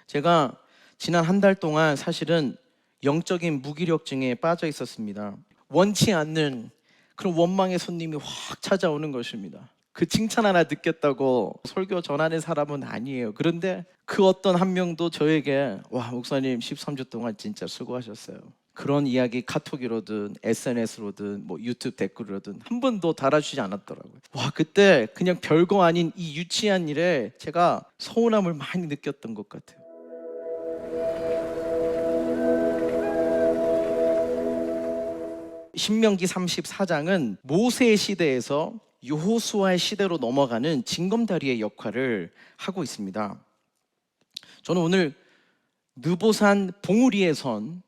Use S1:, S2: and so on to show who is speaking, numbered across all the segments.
S1: 제가 지난 한 달 동안 사실은 영적인 무기력증에 빠져 있었습니다. 원치 않는 그런 원망의 손님이 확 찾아오는 것입니다. 그 칭찬 하나 느꼈다고 설교 전하는 사람은 아니에요. 그런데 그 어떤 한 명도 저에게 와, 목사님 13주 동안 진짜 수고하셨어요. 그런 이야기 카톡이로든 SNS로든 뭐 유튜브 댓글로든 한 번도 달아주지 않았더라고요. 와, 그때 그냥 별거 아닌 이 유치한 일에 제가 서운함을 많이 느꼈던 것 같아요. 신명기 34장은 모세의 시대에서 여호수아의 시대로 넘어가는 징검다리의 역할을 하고 있습니다. 저는 오늘 느보산 봉우리에 선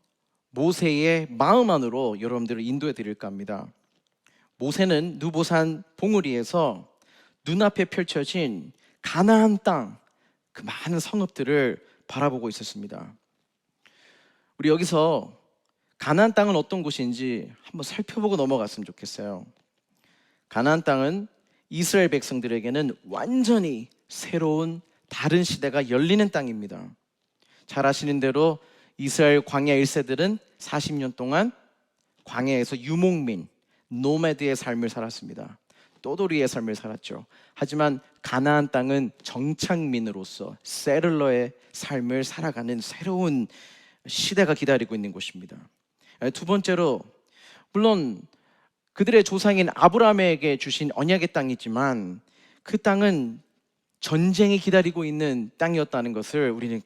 S1: 모세의 마음 안으로 여러분들을 인도해 드릴까 합니다. 모세는 느보산 봉우리에서 눈앞에 펼쳐진 가나안 땅, 그 많은 성읍들을 바라보고 있었습니다. 우리 여기서 가나안 땅은 어떤 곳인지 한번 살펴보고 넘어갔으면 좋겠어요. 가나안 땅은 이스라엘 백성들에게는 완전히 새로운 다른 시대가 열리는 땅입니다. 잘 아시는 대로 이스라엘 광야 1세들은 40년 동안 광야에서 유목민, 노매드의 삶을 살았습니다. 떠돌이의 삶을 살았죠. 하지만 가나안 땅은 정착민으로서 세틀러의 삶을 살아가는 새로운 시대가 기다리고 있는 곳입니다. 두 번째로, 물론 그들의 조상인 아브라함에게 주신 언약의 땅이지만 그 땅은 전쟁이 기다리고 있는 땅이었다는 것을 우리는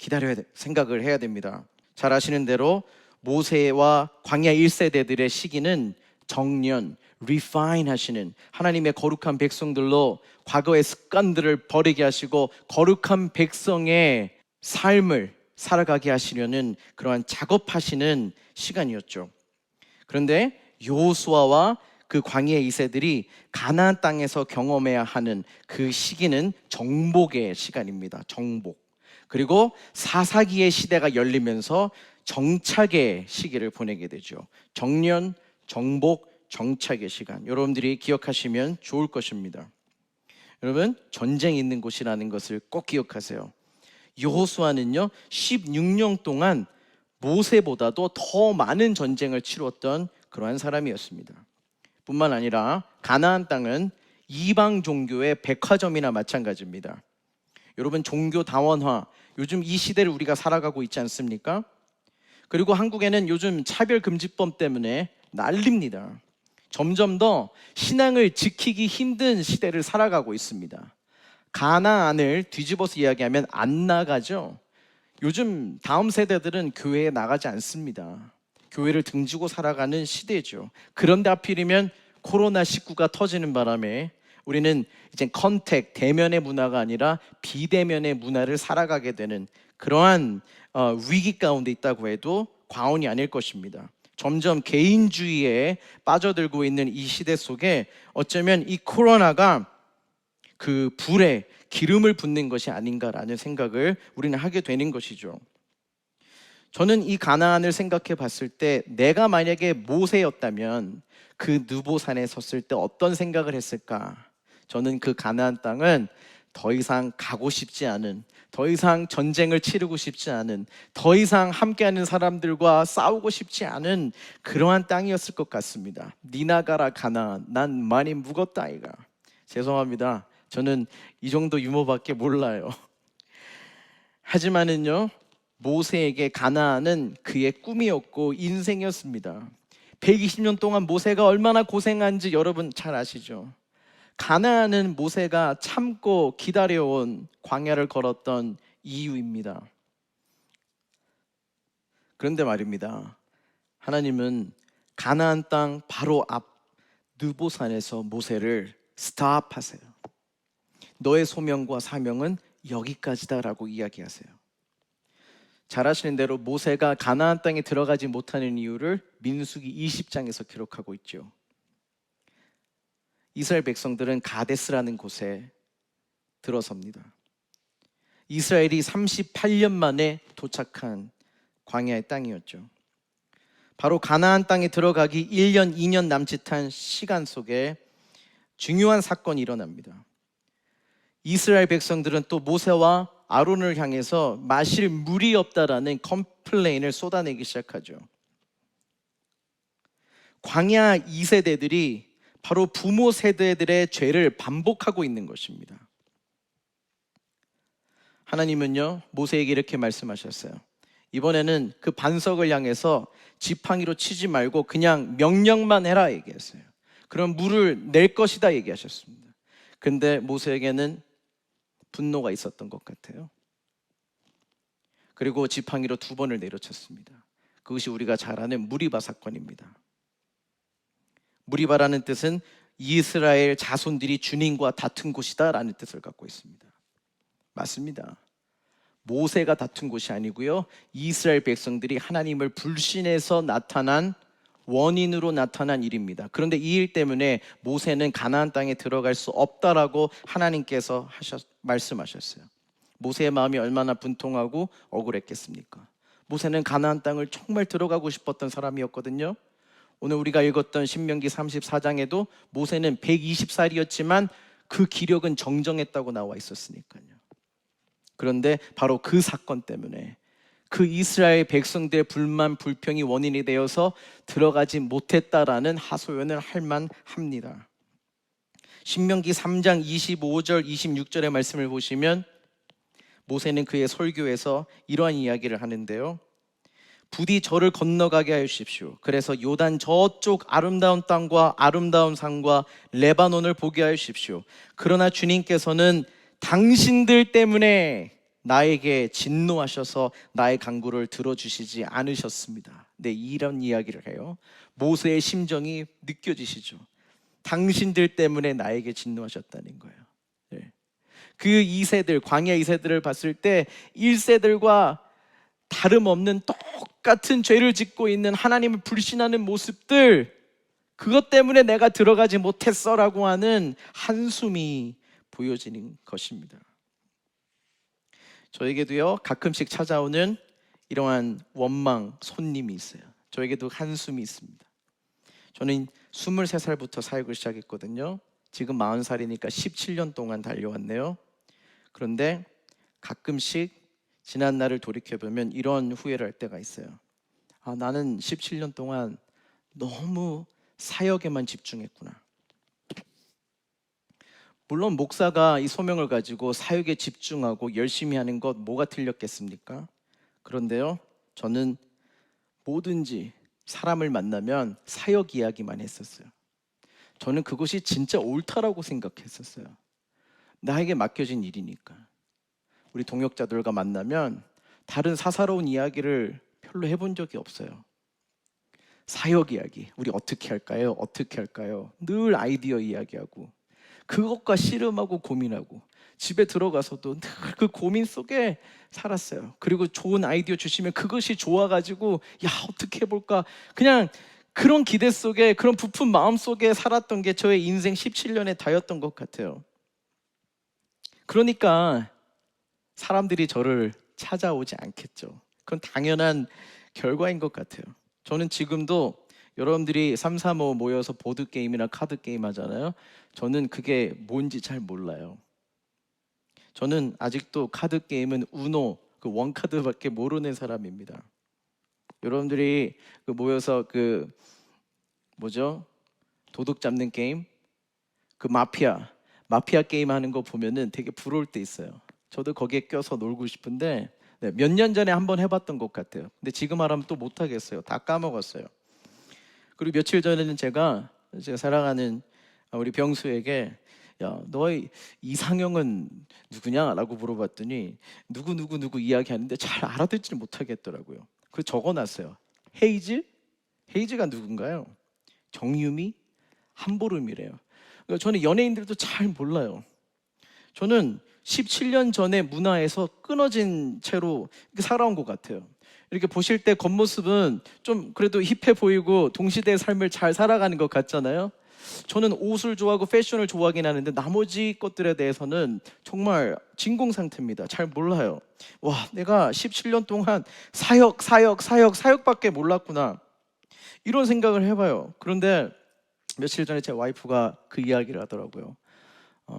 S1: 생각을 해야 됩니다. 잘 아시는 대로 모세와 광야 1세대들의 시기는 정년, refine 하시는 하나님의 거룩한 백성들로 과거의 습관들을 버리게 하시고 거룩한 백성의 삶을 살아가게 하시려는 그러한 작업하시는 시간이었죠. 그런데 여호수아와 그 광야 2세들이 가나안 땅에서 경험해야 하는 그 시기는 정복의 시간입니다. 정복. 그리고 사사기의 시대가 열리면서 정착의 시기를 보내게 되죠. 정년, 정복, 정착의 시간. 여러분들이 기억하시면 좋을 것입니다. 여러분, 전쟁이 있는 곳이라는 것을 꼭 기억하세요. 여호수아는요 16년 동안 모세보다도 더 많은 전쟁을 치렀던 그러한 사람이었습니다. 뿐만 아니라 가나안 땅은 이방 종교의 백화점이나 마찬가지입니다. 여러분, 종교 다원화, 요즘 이 시대를 우리가 살아가고 있지 않습니까? 그리고 한국에는 요즘 차별금지법 때문에 난립니다. 점점 더 신앙을 지키기 힘든 시대를 살아가고 있습니다. 가나안을 뒤집어서 이야기하면 안 나가죠. 요즘 다음 세대들은 교회에 나가지 않습니다. 교회를 등지고 살아가는 시대죠. 그런데 하필이면 코로나19가 터지는 바람에 우리는 이제 컨택, 대면의 문화가 아니라 비대면의 문화를 살아가게 되는 그러한 위기 가운데 있다고 해도 과언이 아닐 것입니다. 점점 개인주의에 빠져들고 있는 이 시대 속에 어쩌면 이 코로나가 그 불에 기름을 붓는 것이 아닌가라는 생각을 우리는 하게 되는 것이죠. 저는 이 가나안을 생각해 봤을 때 내가 만약에 모세였다면 그 느보산에 섰을 때 어떤 생각을 했을까? 저는 그 가나안 땅은 더 이상 가고 싶지 않은, 더 이상 전쟁을 치르고 싶지 않은, 더 이상 함께하는 사람들과 싸우고 싶지 않은 그러한 땅이었을 것 같습니다. 니 나가라 가나안, 난 많이 묵었다 아이가. 죄송합니다. 저는 이 정도 유머밖에 몰라요. 하지만은요, 모세에게 가나안은 그의 꿈이었고 인생이었습니다. 120년 동안 모세가 얼마나 고생한지 여러분 잘 아시죠? 가나안은 모세가 참고 기다려온 광야를 걸었던 이유입니다. 그런데 말입니다, 하나님은 가나안 땅 바로 앞 느보산에서 모세를 스탑하세요. 너의 소명과 사명은 여기까지다라고 이야기하세요. 잘 아시는 대로 모세가 가나안 땅에 들어가지 못하는 이유를 민수기 20장에서 기록하고 있죠. 이스라엘 백성들은 가데스라는 곳에 들어섭니다. 이스라엘이 38년 만에 도착한 광야의 땅이었죠. 바로 가나안 땅에 들어가기 1년, 2년 남짓한 시간 속에 중요한 사건이 일어납니다. 이스라엘 백성들은 또 모세와 아론을 향해서 마실 물이 없다라는 컴플레인을 쏟아내기 시작하죠. 광야 2세대들이 바로 부모 세대들의 죄를 반복하고 있는 것입니다. 하나님은요, 모세에게 이렇게 말씀하셨어요. 이번에는 그 반석을 향해서 지팡이로 치지 말고 그냥 명령만 해라 얘기했어요. 그럼 물을 낼 것이다 얘기하셨습니다. 근데 모세에게는 분노가 있었던 것 같아요. 그리고 지팡이로 2번을 내려쳤습니다. 그것이 우리가 잘 아는 무리바 사건입니다. 무리바라는 뜻은 이스라엘 자손들이 주님과 다툰 곳이다 라는 뜻을 갖고 있습니다. 맞습니다. 모세가 다툰 곳이 아니고요, 이스라엘 백성들이 하나님을 불신해서 나타난 원인으로 나타난 일입니다. 그런데 이 일 때문에 모세는 가나안 땅에 들어갈 수 없다라고 하나님께서 말씀하셨어요. 모세의 마음이 얼마나 분통하고 억울했겠습니까? 모세는 가나안 땅을 정말 들어가고 싶었던 사람이었거든요. 오늘 우리가 읽었던 신명기 34장에도 모세는 120살이었지만 그 기력은 정정했다고 나와 있었으니까요. 그런데 바로 그 사건 때문에 그 이스라엘 백성들의 불만 불평이 원인이 되어서 들어가지 못했다라는 하소연을 할 만합니다. 신명기 3장 25절 26절의 말씀을 보시면 모세는 그의 설교에서 이러한 이야기를 하는데요. 부디 저를 건너가게 하여 주십시오. 그래서 요단 저쪽 아름다운 땅과 아름다운 산과 레바논을 보게 하여 주십시오. 그러나 주님께서는 당신들 때문에 나에게 진노하셔서 나의 간구를 들어주시지 않으셨습니다. 네, 이런 이야기를 해요. 모세의 심정이 느껴지시죠? 당신들 때문에 나에게 진노하셨다는 거예요. 네. 그 2세들, 광야 2세들을 봤을 때 1세들과 다름없는 똑같은 죄를 짓고 있는 하나님을 불신하는 모습들, 그것 때문에 내가 들어가지 못했어라고 하는 한숨이 보여지는 것입니다. 저에게도요, 가끔씩 찾아오는 이러한 원망 손님이 있어요. 저에게도 한숨이 있습니다. 저는 23살부터 사역을 시작했거든요. 지금 40살이니까 17년 동안 달려왔네요. 그런데 가끔씩 지난 날을 돌이켜보면 이런 후회를 할 때가 있어요. 나는 17년 동안 너무 사역에만 집중했구나. 물론 목사가 이 소명을 가지고 사역에 집중하고 열심히 하는 것 뭐가 틀렸겠습니까? 그런데요, 저는 뭐든지 사람을 만나면 사역 이야기만 했었어요. 저는 그것이 진짜 옳다라고 생각했었어요. 나에게 맡겨진 일이니까. 우리 동역자들과 만나면 다른 사사로운 이야기를 별로 해본 적이 없어요. 사역 이야기, 우리 어떻게 할까요? 어떻게 할까요? 늘 아이디어 이야기하고 그것과 씨름하고 고민하고 집에 들어가서도 늘 그 고민 속에 살았어요. 그리고 좋은 아이디어 주시면 그것이 좋아가지고 어떻게 해볼까, 그냥 그런 기대 속에, 그런 부푼 마음 속에 살았던 게 저의 인생 17년의 다였던 것 같아요. 그러니까 사람들이 저를 찾아오지 않겠죠. 그건 당연한 결과인 것 같아요. 저는 지금도 여러분들이 3, 4, 5 모여서 보드게임이나 카드게임 하잖아요. 저는 그게 뭔지 잘 몰라요. 저는 아직도 카드게임은 우노, 그 원카드밖에 모르는 사람입니다. 여러분들이 모여서 도둑 잡는 게임, 그 마피아 게임 하는 거 보면은 되게 부러울 때 있어요. 저도 거기에 껴서 놀고 싶은데 몇 년 전에 한번 해봤던 것 같아요. 근데 지금 하라면 또 못하겠어요. 다 까먹었어요. 그리고 며칠 전에는 제가 사랑하는 우리 병수에게 너의 이상형은 누구냐? 라고 물어봤더니 누구 이야기하는데 잘 알아듣지를 못하겠더라고요. 그래서 적어놨어요. 헤이즈가 누군가요? 정유미? 한보름이래요. 그러니까 저는 연예인들도 잘 몰라요. 저는 17년 전에 문화에서 끊어진 채로 살아온 것 같아요. 이렇게 보실 때 겉모습은 좀 그래도 힙해 보이고 동시대의 삶을 잘 살아가는 것 같잖아요. 저는 옷을 좋아하고 패션을 좋아하긴 하는데 나머지 것들에 대해서는 정말 진공 상태입니다. 잘 몰라요. 내가 17년 동안 사역밖에 몰랐구나, 이런 생각을 해봐요. 그런데 며칠 전에 제 와이프가 그 이야기를 하더라고요.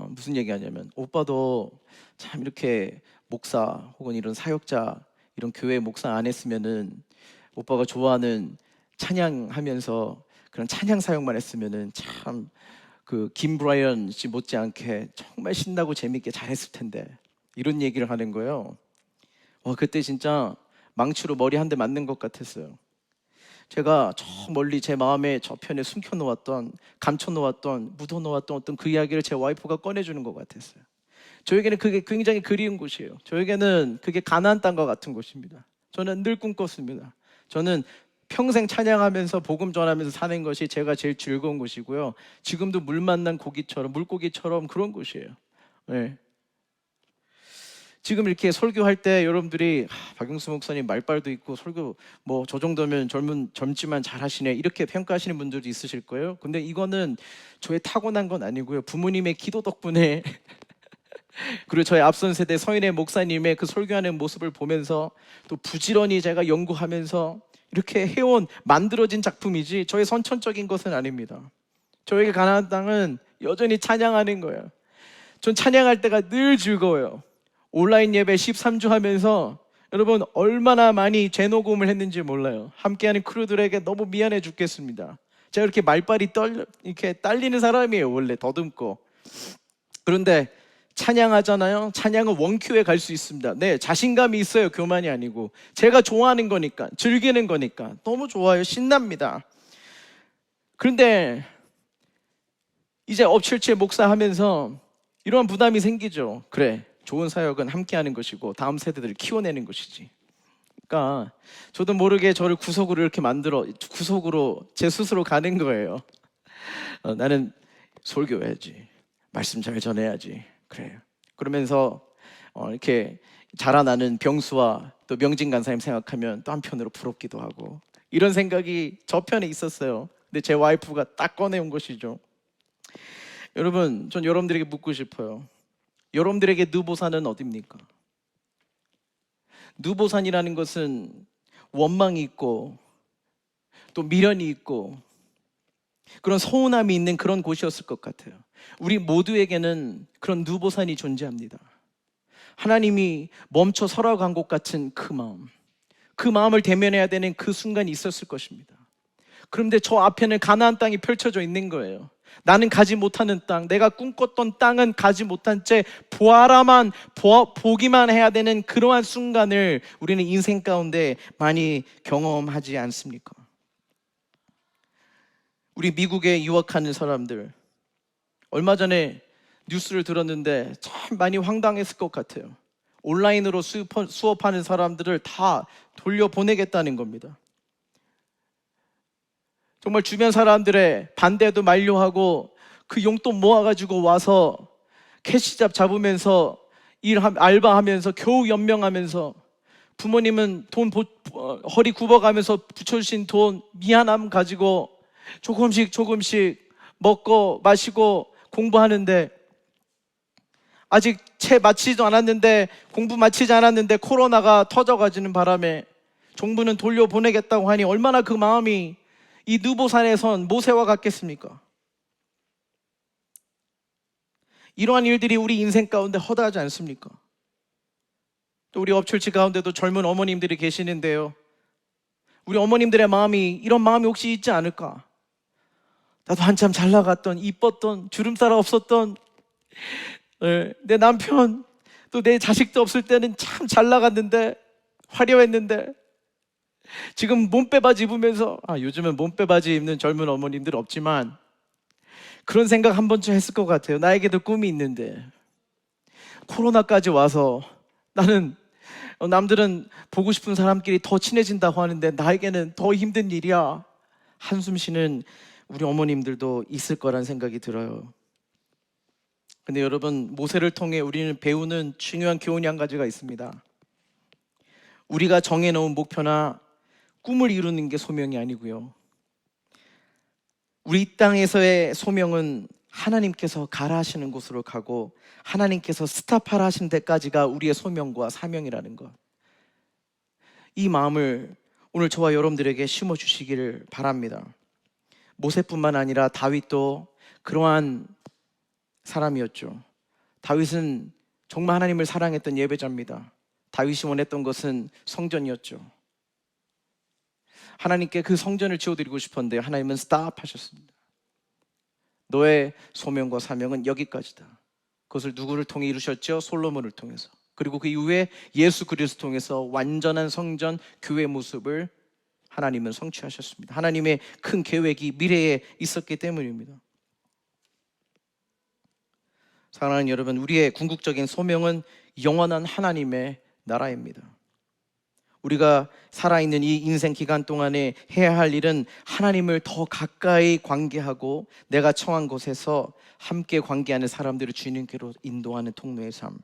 S1: 무슨 얘기하냐면, 오빠도 참 이렇게 목사 혹은 이런 사역자, 이런 교회 목사 안 했으면은, 오빠가 좋아하는 찬양하면서 그런 찬양 사역만 했으면은 참 그 김브라이언 씨 못지않게 정말 신나고 재밌게 잘했을 텐데, 이런 얘기를 하는 거예요. 그때 진짜 망치로 머리 한 대 맞는 것 같았어요. 제가 저 멀리 제 마음의 저편에 숨겨놓았던, 감춰놓았던, 묻어놓았던 어떤 그 이야기를 제 와이프가 꺼내주는 것 같았어요. 저에게는 그게 굉장히 그리운 곳이에요. 저에게는 그게 가나안 땅과 같은 곳입니다. 저는 늘 꿈꿨습니다. 저는 평생 찬양하면서 복음 전하면서 사는 것이 제가 제일 즐거운 곳이고요. 지금도 물 만난 고기처럼, 물고기처럼 그런 곳이에요. 네. 지금 이렇게 설교할 때 여러분들이 박용수 목사님 말빨도 있고 설교 뭐 저 정도면 젊지만 잘하시네, 이렇게 평가하시는 분들도 있으실 거예요. 근데 이거는 저의 타고난 건 아니고요, 부모님의 기도 덕분에 그리고 저희 앞선 세대 서인의 목사님의 그 설교하는 모습을 보면서 또 부지런히 제가 연구하면서 이렇게 해온, 만들어진 작품이지 저의 선천적인 것은 아닙니다. 저에게 가나안 땅은 여전히 찬양하는 거예요. 전 찬양할 때가 늘 즐거워요. 온라인 예배 13주 하면서 여러분 얼마나 많이 재녹음을 했는지 몰라요. 함께하는 크루들에게 너무 미안해 죽겠습니다. 제가 이렇게 말빨이 이렇게 딸리는 사람이에요, 원래 더듬고. 그런데 찬양하잖아요. 찬양은 원큐에 갈 수 있습니다. 네, 자신감이 있어요. 교만이 아니고 제가 좋아하는 거니까, 즐기는 거니까 너무 좋아요. 신납니다. 그런데 이제 업칠치의 목사하면서 이러한 부담이 생기죠. 그래, 좋은 사역은 함께하는 것이고 다음 세대들을 키워내는 것이지. 그러니까 저도 모르게 저를 구석으로 이렇게 만들어, 구석으로 제 스스로 가는 거예요. 나는 설교해야지, 말씀 잘 전해야지. 그래요. 그러면서 이렇게 자라나는 병수와 또 명진 간사님 생각하면 또 한편으로 부럽기도 하고, 이런 생각이 저편에 있었어요. 근데 제 와이프가 딱 꺼내온 것이죠. 여러분, 전 여러분들에게 묻고 싶어요. 여러분들에게 느보산은 어디입니까? 느보산이라는 것은 원망이 있고 또 미련이 있고 그런 서운함이 있는 그런 곳이었을 것 같아요. 우리 모두에게는 그런 느보산이 존재합니다. 하나님이 멈춰 서라간 곳 같은 그 마음, 그 마음을 대면해야 되는 그 순간이 있었을 것입니다. 그런데 저 앞에는 가나안 땅이 펼쳐져 있는 거예요. 나는 가지 못하는 땅, 내가 꿈꿨던 땅은 가지 못한 채 보기만 해야 되는 그러한 순간을 우리는 인생 가운데 많이 경험하지 않습니까? 우리 미국에 유학하는 사람들, 얼마 전에 뉴스를 들었는데 참 많이 황당했을 것 같아요. 온라인으로 수업하는 사람들을 다 돌려보내겠다는 겁니다. 정말 주변 사람들의 반대도 만료하고 그 용돈 모아가지고 와서 캐시잡 잡으면서 알바하면서 겨우 연명하면서, 부모님은 돈 허리 굽어가면서 붙여주신 돈 미안함 가지고 조금씩 먹고 마시고 공부하는데, 아직 채 마치지도 않았는데, 공부 마치지 않았는데 코로나가 터져가지는 바람에 정부는 돌려보내겠다고 하니 얼마나 그 마음이 이 느보산에 선 모세와 같겠습니까? 이러한 일들이 우리 인생 가운데 허다하지 않습니까? 또 우리 업철치 가운데도 젊은 어머님들이 계시는데요, 우리 어머님들의 마음이, 이런 마음이 혹시 있지 않을까? 나도 한참 잘 나갔던, 이뻤던, 주름살 없었던 내 남편, 또 내 자식도 없을 때는 참 잘 나갔는데, 화려했는데, 지금 몸빼바지 입으면서, 요즘은 몸빼바지 입는 젊은 어머님들 없지만 그런 생각 한 번쯤 했을 것 같아요. 나에게도 꿈이 있는데 코로나까지 와서 나는, 남들은 보고 싶은 사람끼리 더 친해진다고 하는데 나에게는 더 힘든 일이야. 한숨 쉬는 우리 어머님들도 있을 거란 생각이 들어요. 근데 여러분, 모세를 통해 우리는 배우는 중요한 교훈이 한 가지가 있습니다. 우리가 정해놓은 목표나 꿈을 이루는 게 소명이 아니고요, 우리 이 땅에서의 소명은 하나님께서 가라 하시는 곳으로 가고 하나님께서 스탑하라 하시는 데까지가 우리의 소명과 사명이라는 것, 이 마음을 오늘 저와 여러분들에게 심어주시기를 바랍니다. 모세뿐만 아니라 다윗도 그러한 사람이었죠. 다윗은 정말 하나님을 사랑했던 예배자입니다. 다윗이 원했던 것은 성전이었죠. 하나님께 그 성전을 지어드리고 싶었는데 하나님은 스탑 하셨습니다. 너의 소명과 사명은 여기까지다. 그것을 누구를 통해 이루셨죠? 솔로몬을 통해서. 그리고 그 이후에 예수 그리스도 통해서 완전한 성전, 교회 모습을 하나님은 성취하셨습니다. 하나님의 큰 계획이 미래에 있었기 때문입니다. 사랑하는 여러분, 우리의 궁극적인 소명은 영원한 하나님의 나라입니다. 우리가 살아있는 이 인생 기간 동안에 해야 할 일은 하나님을 더 가까이 관계하고 내가 처한 곳에서 함께 관계하는 사람들을 주님께로 인도하는 통로의 삶.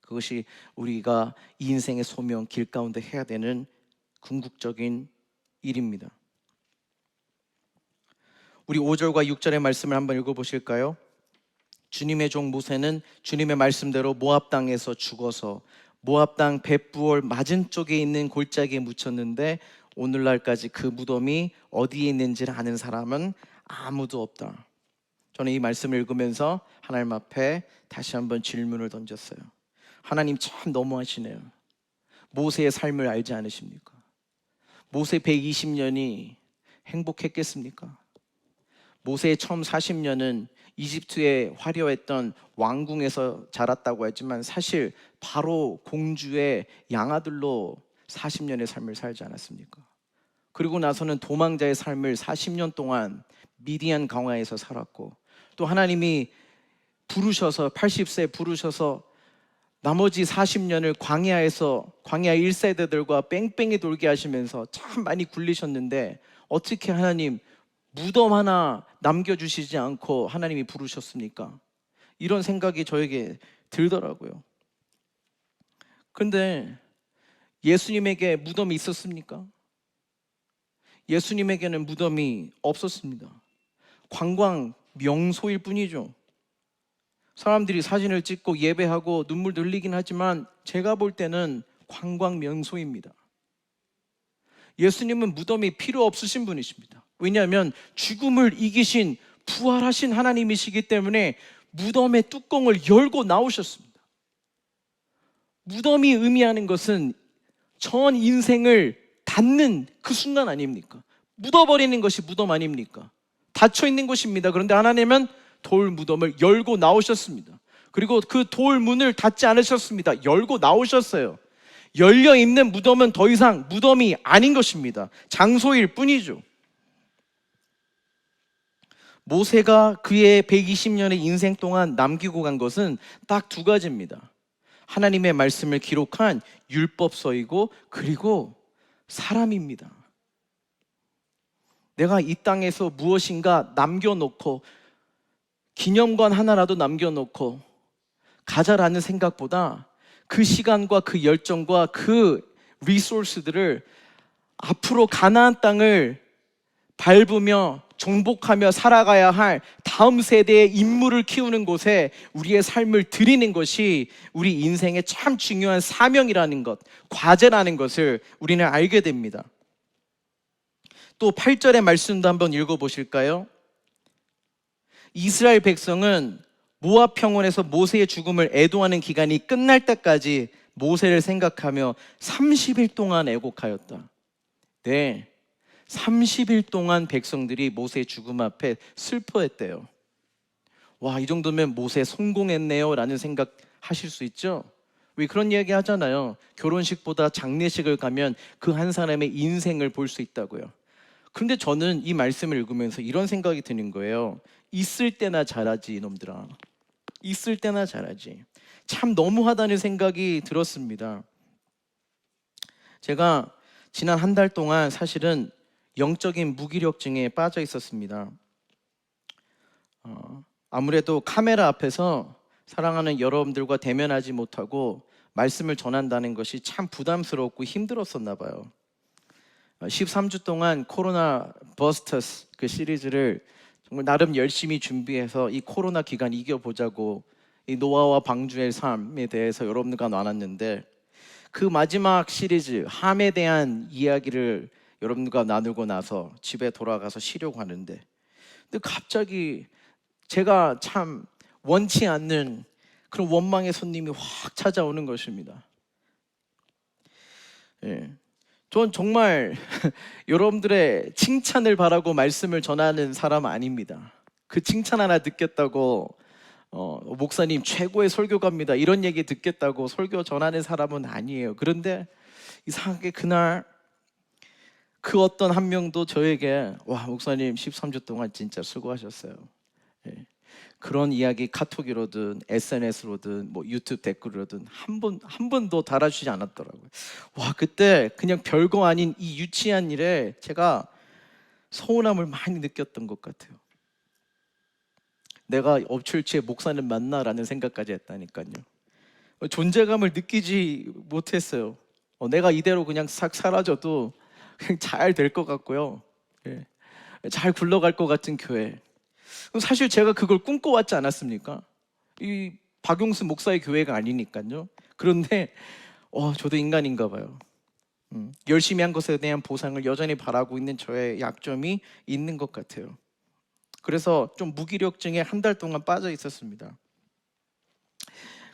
S1: 그것이 우리가 이 인생의 소명 길 가운데 해야 되는 궁극적인 일입니다. 우리 5절과 6절의 말씀을 한번 읽어보실까요? 주님의 종 모세는 주님의 말씀대로 모압 땅에서 죽어서 모압 땅 벳부올 맞은 쪽에 있는 골짜기에 묻혔는데 오늘날까지 그 무덤이 어디에 있는지를 아는 사람은 아무도 없다. 저는 이 말씀을 읽으면서 하나님 앞에 다시 한번 질문을 던졌어요. 하나님 참 너무하시네요. 모세의 삶을 알지 않으십니까? 모세 120년이 행복했겠습니까? 모세의 처음 40년은 이집트의 화려했던 왕궁에서 자랐다고 했지만 사실 바로 공주의 양아들로 40년의 삶을 살지 않았습니까? 그리고 나서는 도망자의 삶을 40년 동안 미디안 강화에서 살았고, 또 하나님이 부르셔서 80세 부르셔서 나머지 40년을 광야에서 광야 1세대들과 뺑뺑이 돌게 하시면서 참 많이 굴리셨는데 어떻게 하나님 무덤 하나 남겨주시지 않고 하나님이 부르셨습니까? 이런 생각이 저에게 들더라고요. 그런데 예수님에게 무덤이 있었습니까? 예수님에게는 무덤이 없었습니다. 관광 명소일 뿐이죠. 사람들이 사진을 찍고 예배하고 눈물도 흘리긴 하지만 제가 볼 때는 관광 명소입니다. 예수님은 무덤이 필요 없으신 분이십니다. 왜냐하면 죽음을 이기신 부활하신 하나님이시기 때문에 무덤의 뚜껑을 열고 나오셨습니다. 무덤이 의미하는 것은 전 인생을 닫는 그 순간 아닙니까? 묻어버리는 것이 무덤 아닙니까? 닫혀있는 곳입니다. 그런데 하나님은 돌 무덤을 열고 나오셨습니다. 그리고 그 돌 문을 닫지 않으셨습니다. 열고 나오셨어요. 열려있는 무덤은 더 이상 무덤이 아닌 것입니다. 장소일 뿐이죠. 모세가 그의 120년의 인생 동안 남기고 간 것은 딱 두 가지입니다. 하나님의 말씀을 기록한 율법서이고 그리고 사람입니다. 내가 이 땅에서 무엇인가 남겨놓고 기념관 하나라도 남겨놓고 가자라는 생각보다 그 시간과 그 열정과 그 리소스들을 앞으로 가나안 땅을 밟으며 정복하며 살아가야 할 다음 세대의 인물을 키우는 곳에 우리의 삶을 드리는 것이 우리 인생의 참 중요한 사명이라는 것, 과제라는 것을 우리는 알게 됩니다. 또 8절의 말씀도 한번 읽어보실까요? 이스라엘 백성은 모압 평원에서 모세의 죽음을 애도하는 기간이 끝날 때까지 모세를 생각하며 30일 동안 애곡하였다. 네, 30일 동안 백성들이 모세의 죽음 앞에 슬퍼했대요. 와, 이 정도면 모세 성공했네요 라는 생각 하실 수 있죠? 왜 그런 이야기 하잖아요. 결혼식보다 장례식을 가면 그 한 사람의 인생을 볼 수 있다고요. 그런데 저는 이 말씀을 읽으면서 이런 생각이 드는 거예요. 있을 때나 잘하지 이놈들아. 있을 때나 잘하지. 참 너무하다는 생각이 들었습니다. 제가 지난 한 달 동안 사실은 영적인 무기력증에 빠져 있었습니다. 아무래도 카메라 앞에서 사랑하는 여러분들과 대면하지 못하고 말씀을 전한다는 것이 참 부담스럽고 힘들었었나 봐요. 13주 동안 코로나 버스터스 그 시리즈를 정말 나름 열심히 준비해서 이 코로나 기간 이겨보자고 이 노아와 방주의 삶에 대해서 여러분들과 나눴는데 그 마지막 시리즈 함에 대한 이야기를 여러분들과 나누고 나서 집에 돌아가서 쉬려고 하는데 근데 갑자기 제가 참 원치 않는 그런 원망의 손님이 확 찾아오는 것입니다. 예. 전 정말 여러분들의 칭찬을 바라고 말씀을 전하는 사람 아닙니다. 그 칭찬 하나 듣겠다고 목사님 최고의 설교가입니다 이런 얘기 듣겠다고 설교 전하는 사람은 아니에요. 그런데 이상하게 그날 그 어떤 한 명도 저에게 와 목사님 13주 동안 진짜 수고하셨어요. 예. 그런 이야기 카톡으로든 SNS로든 뭐 유튜브 댓글로든 한 번도 달아주지 않았더라고요. 와 그때 그냥 별거 아닌 이 유치한 일에 제가 서운함을 많이 느꼈던 것 같아요. 내가 업체에 목사는 맞나라는 생각까지 했다니까요. 존재감을 느끼지 못했어요. 내가 이대로 그냥 싹 사라져도 그냥 잘 될 것 같고요. 예. 잘 굴러갈 것 같은 교회. 사실 제가 그걸 꿈꿔왔지 않았습니까? 이 박용수 목사의 교회가 아니니까요. 그런데 저도 인간인가 봐요. 열심히 한 것에 대한 보상을 여전히 바라고 있는 저의 약점이 있는 것 같아요. 그래서 좀 무기력증에 한 달 동안 빠져 있었습니다.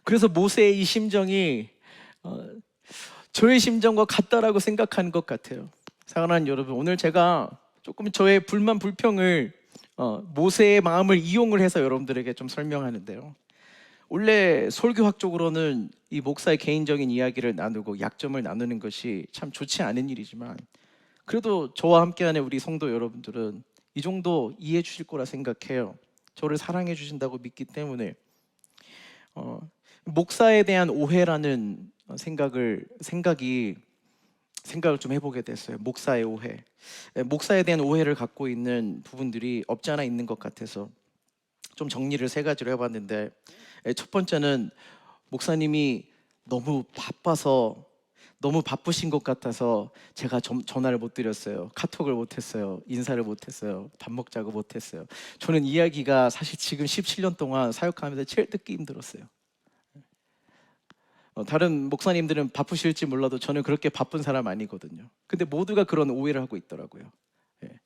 S1: 그래서 모세의 이 심정이 저의 심정과 같다라고 생각하는 것 같아요. 사랑하는 여러분, 오늘 제가 조금 저의 불만 불평을 모세의 마음을 이용을 해서 여러분들에게 좀 설명하는데요. 원래 설교학적으로는 이 목사의 개인적인 이야기를 나누고 약점을 나누는 것이 참 좋지 않은 일이지만 그래도 저와 함께하는 우리 성도 여러분들은 이 정도 이해해 주실 거라 생각해요. 저를 사랑해 주신다고 믿기 때문에 목사에 대한 오해라는 생각을 좀 해보게 됐어요. 목사의 오해. 목사에 대한 오해를 갖고 있는 부분들이 없지 않아 있는 것 같아서 좀 정리를 세 가지로 해봤는데, 첫 번째는 목사님이 너무 바쁘신 것 같아서 제가 전화를 못 드렸어요. 카톡을 못 했어요. 인사를 못 했어요. 밥 먹자고 못 했어요. 저는 이야기가 사실 지금 17년 동안 사역하면서 제일 듣기 힘들었어요. 다른 목사님들은 바쁘실지 몰라도 저는 그렇게 바쁜 사람 아니거든요. 근데 모두가 그런 오해를 하고 있더라고요. 예.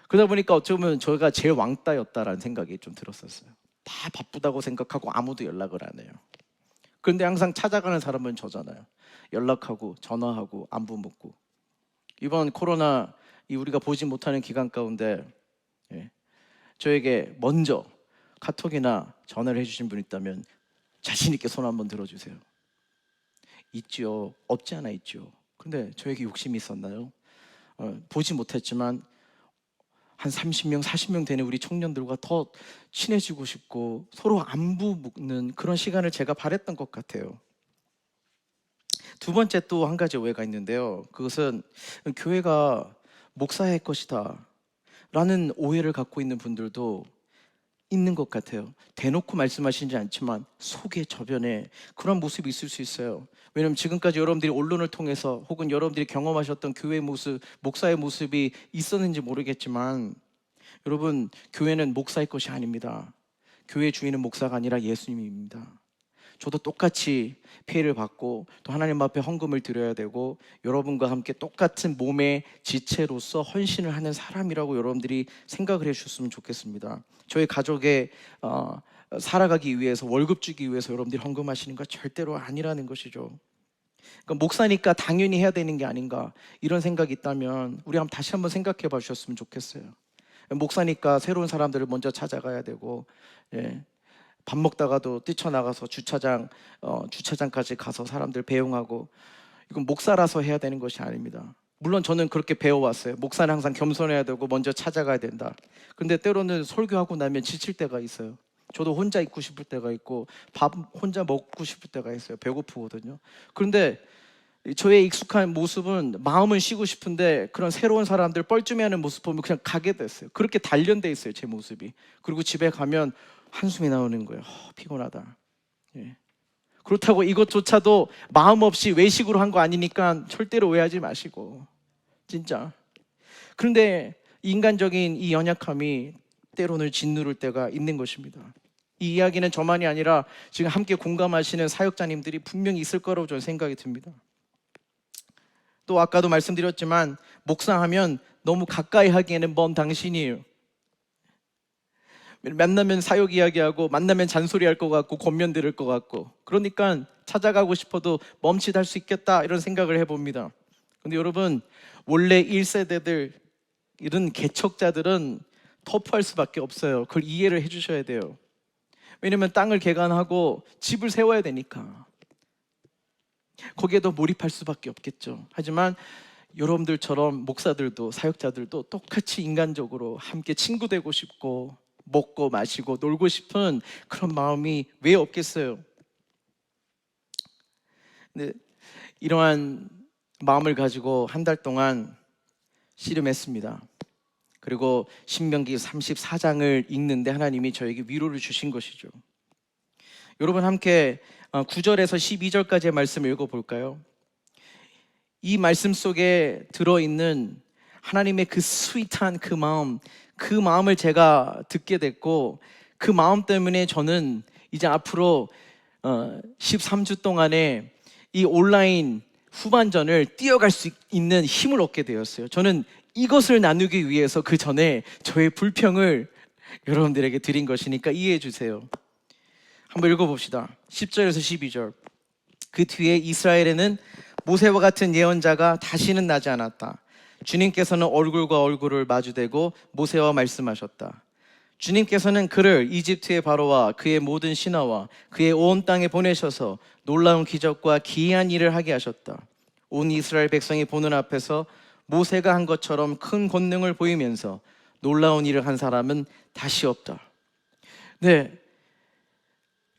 S1: 그러다 보니까 어쩌면 저희가 제일 왕따였다라는 생각이 좀 들었었어요. 다 바쁘다고 생각하고 아무도 연락을 안 해요. 그런데 항상 찾아가는 사람은 저잖아요. 연락하고 전화하고 안부 묻고. 이번 코로나 우리가 보지 못하는 기간 가운데 저에게 먼저 카톡이나 전화를 해주신 분 있다면 자신 있게 손 한번 들어주세요. 있죠. 없지 않아 있죠. 근데 저에게 욕심이 있었나요? 보지 못했지만 한 30명, 40명 되는 우리 청년들과 더 친해지고 싶고 서로 안부 묻는 그런 시간을 제가 바랬던 것 같아요. 두 번째 또 한 가지 오해가 있는데요. 그것은 교회가 목사의 것이다 라는 오해를 갖고 있는 분들도 있는 것 같아요. 대놓고 말씀하시지 않지만 속에 저변에 그런 모습이 있을 수 있어요. 왜냐하면 지금까지 여러분들이 언론을 통해서 혹은 여러분들이 경험하셨던 교회의 모습, 목사의 모습이 있었는지 모르겠지만 여러분, 교회는 목사의 것이 아닙니다. 교회 주인은 목사가 아니라 예수님입니다. 저도 똑같이 피해를 받고 또 하나님 앞에 헌금을 드려야 되고 여러분과 함께 똑같은 몸의 지체로서 헌신을 하는 사람이라고 여러분들이 생각을 해주셨으면 좋겠습니다. 저희 가족의 살아가기 위해서, 월급 주기 위해서 여러분들이 헌금하시는 거 절대로 아니라는 것이죠. 그러니까 목사니까 당연히 해야 되는 게 아닌가 이런 생각이 있다면 우리 다시 한번 생각해 봐 주셨으면 좋겠어요. 목사니까 새로운 사람들을 먼저 찾아가야 되고 밥 먹다가도 뛰쳐나가서 주차장까지 가서 사람들 배웅하고, 이건 목사라서 해야 되는 것이 아닙니다. 물론 저는 그렇게 배워왔어요. 목사는 항상 겸손해야 되고 먼저 찾아가야 된다. 근데 때로는 설교하고 나면 지칠 때가 있어요. 저도 혼자 있고 싶을 때가 있고 밥 혼자 먹고 싶을 때가 있어요. 배고프거든요. 그런데 저의 익숙한 모습은 마음은 쉬고 싶은데 그런 새로운 사람들 뻘쭘해하는 모습 보면 그냥 가게 됐어요. 그렇게 단련돼 있어요, 제 모습이. 그리고 집에 가면 한숨이 나오는 거예요. 피곤하다. 그렇다고 이것조차도 마음 없이 외식으로 한 거 아니니까 절대로 오해하지 마시고, 진짜. 그런데 인간적인 이 연약함이 때로는 짓누를 때가 있는 것입니다. 이 이야기는 저만이 아니라 지금 함께 공감하시는 사역자님들이 분명히 있을 거라고 저는 생각이 듭니다. 또 아까도 말씀드렸지만 목사하면 너무 가까이 하기에는 먼 당신이에요. 만나면 사역 이야기하고 만나면 잔소리할 것 같고 권면 들을 것 같고, 그러니까 찾아가고 싶어도 멈칫할 수 있겠다 이런 생각을 해봅니다. 근데 여러분, 원래 1세대들 이런 개척자들은 터프할 수밖에 없어요. 그걸 이해를 해주셔야 돼요. 왜냐면 땅을 개간하고 집을 세워야 되니까 거기에 더 몰입할 수밖에 없겠죠. 하지만 여러분들처럼 목사들도 사역자들도 똑같이 인간적으로 함께 친구 되고 싶고 먹고 마시고 놀고 싶은 그런 마음이 왜 없겠어요? 근데 이러한 마음을 가지고 한 달 동안 씨름했습니다. 그리고 신명기 34장을 읽는데 하나님이 저에게 위로를 주신 것이죠. 여러분 함께 9절에서 12절까지의 말씀을 읽어볼까요? 이 말씀 속에 들어있는 하나님의 그 스윗한 그 마음을 제가 듣게 됐고, 그 마음 때문에 저는 이제 앞으로 13주 동안에 이 온라인 후반전을 뛰어갈 수 있는 힘을 얻게 되었어요. 저는 이것을 나누기 위해서 그 전에 저의 불평을 여러분들에게 드린 것이니까 이해해 주세요. 한번 읽어봅시다. 10절에서 12절. 그 뒤에 이스라엘에는 모세와 같은 예언자가 다시는 나지 않았다. 주님께서는 얼굴과 얼굴을 마주대고 모세와 말씀하셨다. 주님께서는 그를 이집트의 바로와 그의 모든 신하와 그의 온 땅에 보내셔서 놀라운 기적과 기이한 일을 하게 하셨다. 온 이스라엘 백성이 보는 앞에서 모세가 한 것처럼 큰 권능을 보이면서 놀라운 일을 한 사람은 다시 없다. 네,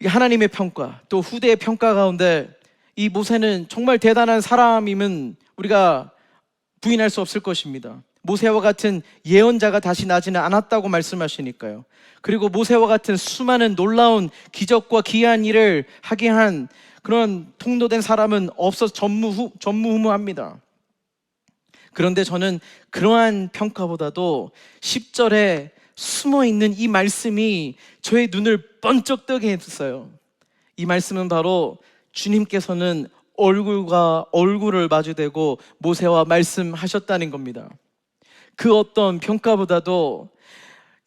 S1: 하나님의 평가, 또 후대의 평가 가운데 이 모세는 정말 대단한 사람임은 우리가 부인할 수 없을 것입니다. 모세와 같은 예언자가 다시 나지는 않았다고 말씀하시니까요. 그리고 모세와 같은 수많은 놀라운 기적과 기이한 일을 하게 한 그런 통도된 사람은 없어서 전무후무합니다. 그런데 저는 그러한 평가보다도 10절에 숨어있는 이 말씀이 저의 눈을 번쩍 뜨게 했어요. 이 말씀은 바로 주님께서는 얼굴과 얼굴을 마주대고 모세와 말씀하셨다는 겁니다. 그 어떤 평가보다도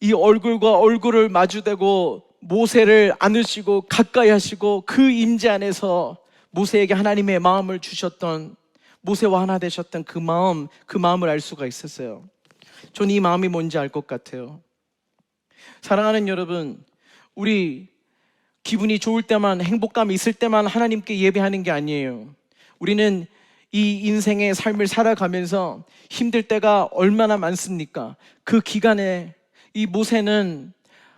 S1: 이 얼굴과 얼굴을 마주대고 모세를 안으시고 가까이 하시고 그 임재 안에서 모세에게 하나님의 마음을 주셨던, 모세와 하나 되셨던 그 마음을 알 수가 있었어요. 저는 이 마음이 뭔지 알 것 같아요. 사랑하는 여러분, 우리 기분이 좋을 때만, 행복감이 있을 때만 하나님께 예배하는 게 아니에요. 우리는 이 인생의 삶을 살아가면서 힘들 때가 얼마나 많습니까? 그 기간에 이 모세는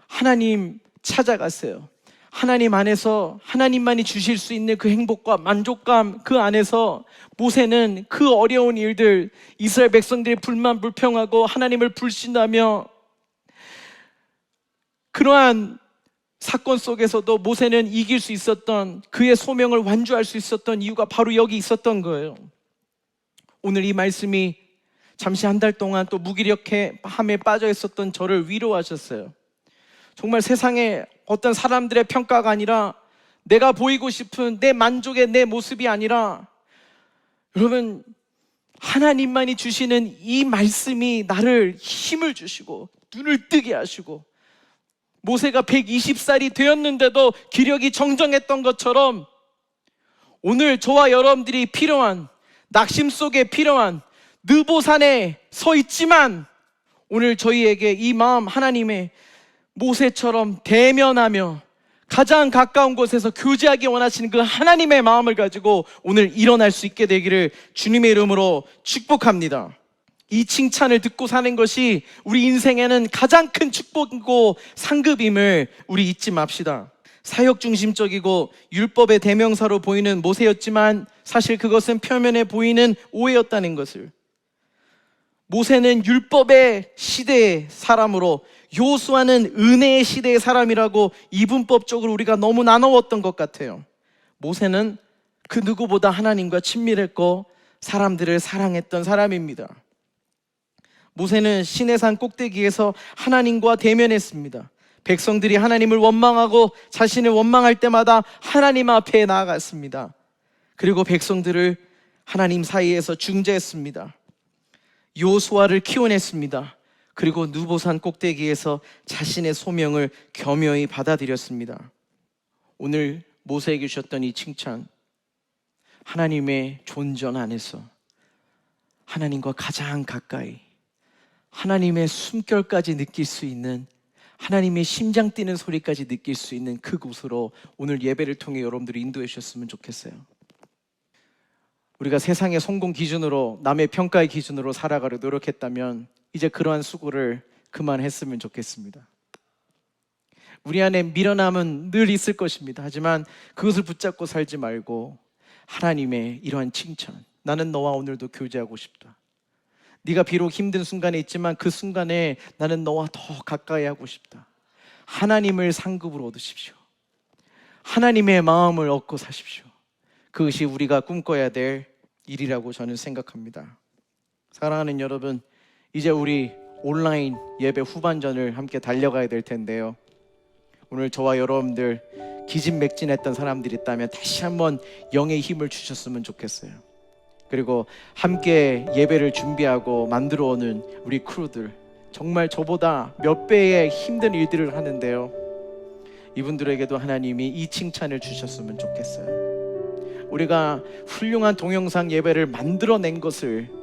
S1: 하나님 찾아갔어요. 하나님 안에서 하나님만이 주실 수 있는 그 행복과 만족감, 그 안에서 모세는 그 어려운 일들, 이스라엘 백성들이 불평하고 하나님을 불신하며 그러한 사건 속에서도 모세는 이길 수 있었던, 그의 소명을 완주할 수 있었던 이유가 바로 여기 있었던 거예요. 오늘 이 말씀이 잠시 한 달 동안 또 무기력함에 빠져 있었던 저를 위로하셨어요. 정말 세상에 어떤 사람들의 평가가 아니라, 내가 보이고 싶은 내 만족의 내 모습이 아니라, 여러분, 하나님만이 주시는 이 말씀이 나를 힘을 주시고 눈을 뜨게 하시고, 모세가 120살이 되었는데도 기력이 정정했던 것처럼 오늘 저와 여러분들이 필요한, 낙심 속에 필요한 느보산에 서 있지만 오늘 저희에게 이 마음, 하나님의 모세처럼 대면하며 가장 가까운 곳에서 교제하기 원하시는 그 하나님의 마음을 가지고 오늘 일어날 수 있게 되기를 주님의 이름으로 축복합니다. 이 칭찬을 듣고 사는 것이 우리 인생에는 가장 큰 축복이고 상급임을 우리 잊지 맙시다. 사역 중심적이고 율법의 대명사로 보이는 모세였지만 사실 그것은 표면에 보이는 오해였다는 것을, 모세는 율법의 시대의 사람으로 여호수아는 은혜의 시대의 사람이라고 이분법적으로 우리가 너무 나누었던 것 같아요. 모세는 그 누구보다 하나님과 친밀했고 사람들을 사랑했던 사람입니다. 모세는 시내산 꼭대기에서 하나님과 대면했습니다. 백성들이 하나님을 원망하고 자신을 원망할 때마다 하나님 앞에 나아갔습니다. 그리고 백성들을 하나님 사이에서 중재했습니다. 여호수아를 키워냈습니다. 그리고 느보산 꼭대기에서 자신의 소명을 겸허히 받아들였습니다. 오늘 모세에게 주셨던 이 칭찬, 하나님의 존전 안에서 하나님과 가장 가까이, 하나님의 숨결까지 느낄 수 있는, 하나님의 심장 뛰는 소리까지 느낄 수 있는 그곳으로 오늘 예배를 통해 여러분들이 인도해 주셨으면 좋겠어요. 우리가 세상의 성공 기준으로, 남의 평가의 기준으로 살아가려 노력했다면 이제 그러한 수고를 그만했으면 좋겠습니다. 우리 안에 미련함은 늘 있을 것입니다. 하지만 그것을 붙잡고 살지 말고 하나님의 이러한 칭찬, 나는 너와 오늘도 교제하고 싶다. 네가 비록 힘든 순간에 있지만 그 순간에 나는 너와 더 가까이 하고 싶다. 하나님을 상급으로 얻으십시오. 하나님의 마음을 얻고 사십시오. 그것이 우리가 꿈꿔야 될 일이라고 저는 생각합니다. 사랑하는 여러분, 이제 우리 온라인 예배 후반전을 함께 달려가야 될 텐데요, 오늘 저와 여러분들 기진맥진했던 사람들이 있다면 다시 한번 영의 힘을 주셨으면 좋겠어요. 그리고 함께 예배를 준비하고 만들어 오는 우리 크루들, 정말 저보다 몇 배의 힘든 일들을 하는데요, 이분들에게도 하나님이 이 칭찬을 주셨으면 좋겠어요. 우리가 훌륭한 동영상 예배를 만들어낸 것을,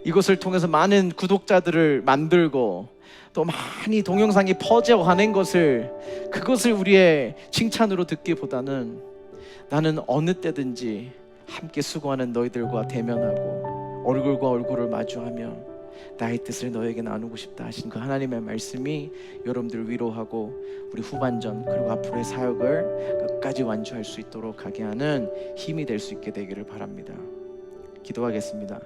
S1: 이것을 통해서 많은 구독자들을 만들고 또 많이 동영상이 퍼져가는 것을, 그것을 우리의 칭찬으로 듣기보다는 나는 어느 때든지 함께 수고하는 너희들과 대면하고 얼굴과 얼굴을 마주하며 나의 뜻을 너에게 나누고 싶다 하신 그 하나님의 말씀이 여러분들을 위로하고 우리 후반전 그리고 앞으로의 사역을 끝까지 완주할 수 있도록 하게 하는 힘이 될 수 있게 되기를 바랍니다. 기도하겠습니다.